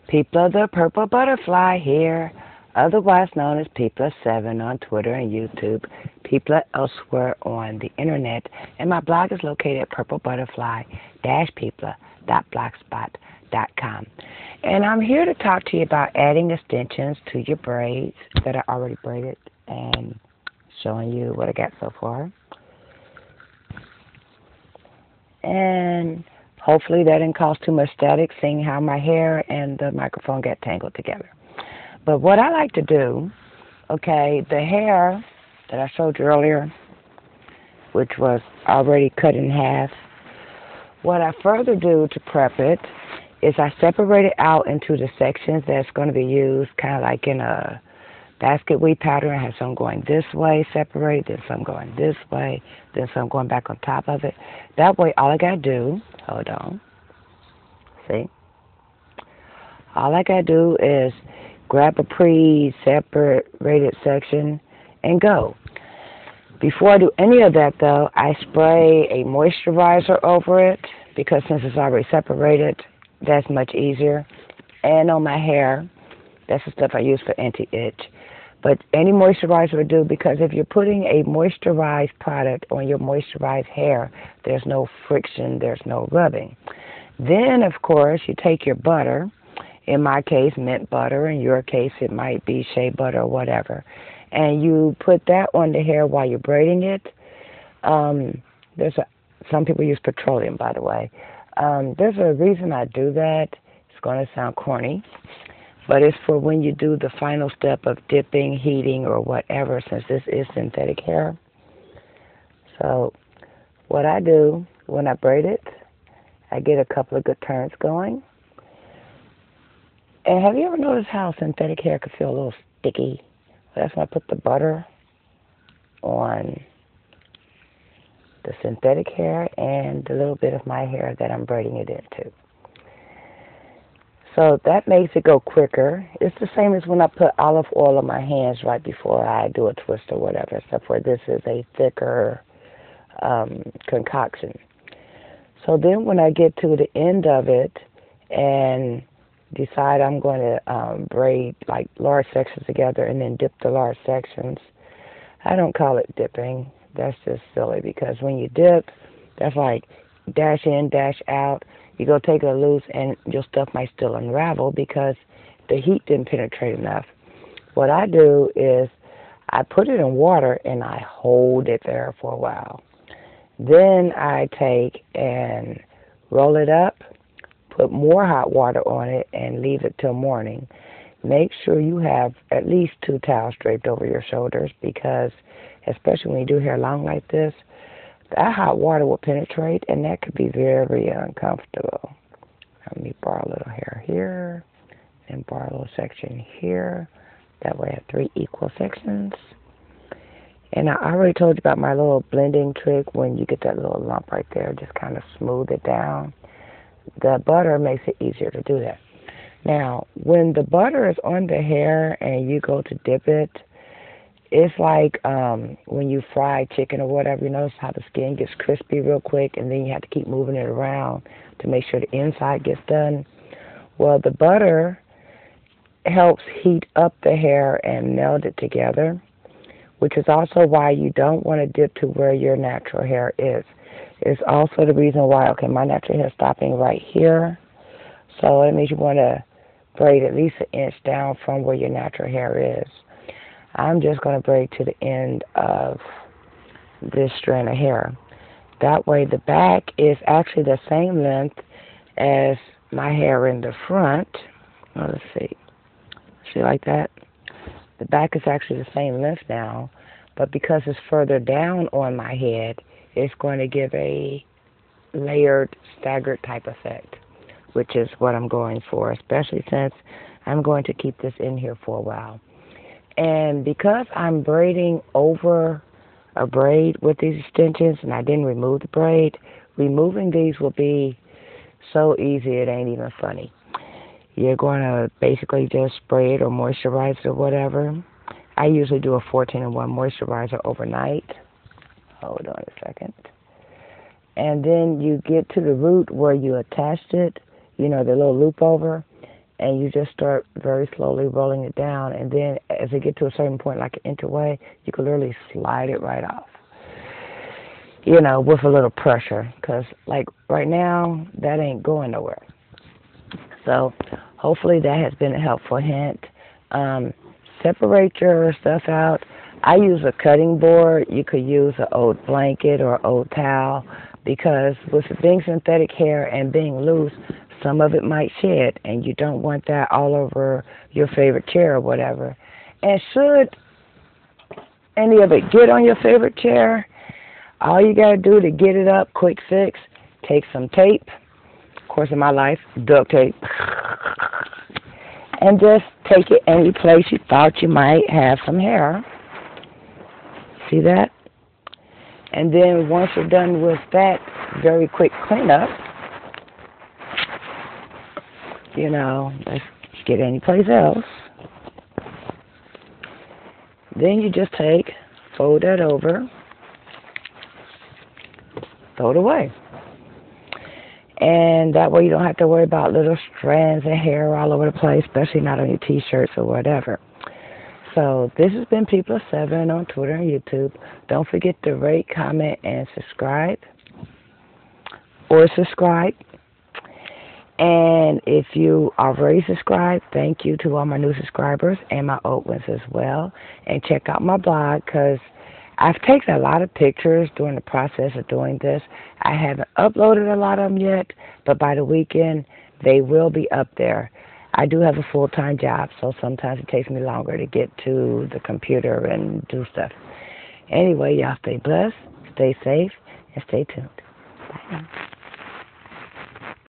People the Purple Butterfly here, otherwise known as People7 on Twitter and YouTube, People elsewhere on the internet, and my blog is located at purplebutterfly-people.blogspot.com. And I'm here to talk to you about adding extensions to your braids that are already braided and showing you what I got so far. And hopefully that didn't cause too much static, seeing how my hair and the microphone got tangled together. But what I like to do, okay, the hair that I showed you earlier, which was already cut in half, what I further do to prep it is I separate it out into the sections that's going to be used kind of like in a basket weave pattern. I have some going this way separated, then some going this way, then some going back on top of it. That way all I got to do, hold on, see? All I got to do is grab a pre-separated section and go. Before I do any of that, though, I spray a moisturizer over it because since it's already separated, that's much easier. And on my hair, that's the stuff I use for anti-itch. But any moisturizer will do, because if you're putting a moisturized product on your moisturized hair, there's no friction, there's no rubbing. Then, of course, you take your butter. In my case, mint butter. In your case, it might be shea butter or whatever. And you put that on the hair while you're braiding it. Some people use petroleum, by the way. There's a reason I do that. It's going to sound corny, but it's for when you do the final step of dipping, heating, or whatever, since this is synthetic hair. So what I do when I braid it, I get a couple of good turns going. And have you ever noticed how synthetic hair can feel a little sticky? That's when I put the butter on the synthetic hair and the little bit of my hair that I'm braiding it into. So that makes it go quicker. It's the same as when I put olive oil on my hands right before I do a twist or whatever, except for this is a thicker concoction. So then when I get to the end of it and decide I'm going to braid like large sections together and then dip the large sections, I don't call it dipping. That's just silly, because when you dip, that's like dash in, dash out. You go take it loose and your stuff might still unravel because the heat didn't penetrate enough. What I do is I put it in water and I hold it there for a while. Then I take and roll it up, put more hot water on it, and leave it till morning. Make sure you have at least 2 towels draped over your shoulders, because especially when you do hair long like this, that hot water will penetrate, and that could be very uncomfortable. Let me borrow a little hair here, and borrow a little section here. That way I have 3 equal sections. And I already told you about my little blending trick. When you get that little lump right there, just kind of smooth it down. The butter makes it easier to do that. Now, when the butter is on the hair and you go to dip it, it's like when you fry chicken or whatever, you notice how the skin gets crispy real quick, and then you have to keep moving it around to make sure the inside gets done. Well, the butter helps heat up the hair and meld it together, which is also why you don't want to dip to where your natural hair is. It's also the reason why, okay, my natural hair is stopping right here, so that means you want to braid at least 1 inch down from where your natural hair is. I'm just going to braid to the end of this strand of hair. That way the back is actually the same length as my hair in the front. Oh, let's see. See like that? The back is actually the same length now, but because it's further down on my head, it's going to give a layered, staggered type effect, which is what I'm going for, especially since I'm going to keep this in here for a while. And because I'm braiding over a braid with these extensions and I didn't remove the braid, removing these will be so easy it ain't even funny. You're going to basically just spray it or moisturize it or whatever. I usually do a 14-in-1 moisturizer overnight. Hold on a second. And then you get to the root where you attached it, you know, the little loop over, and you just start very slowly rolling it down, and then as it get to a certain point, like an inch away, you can literally slide it right off. You know, with a little pressure, because like right now, that ain't going nowhere. So hopefully that has been a helpful hint. Separate your stuff out. I use a cutting board. You could use an old blanket or old towel, because with it being synthetic hair and being loose, some of it might shed, and you don't want that all over your favorite chair or whatever. And should any of it get on your favorite chair, all you got to do to get it up, quick fix, take some tape, of course in my life, duct tape, and just take it any place you thought you might have some hair. See that? And then once you're done with that very quick cleanup, you know, let's get any place else. Then you just take, fold that over, throw it away. And that way you don't have to worry about little strands of hair all over the place, especially not on your t-shirts or whatever. So this has been People of 7 on Twitter and YouTube. Don't forget to rate, comment, and subscribe. Or subscribe. And if you are already subscribed, thank you to all my new subscribers and my old ones as well. And check out my blog, because I've taken a lot of pictures during the process of doing this. I haven't uploaded a lot of them yet, but by the weekend, they will be up there. I do have a full-time job, so sometimes it takes me longer to get to the computer and do stuff. Anyway, y'all stay blessed, stay safe, and stay tuned. Bye now.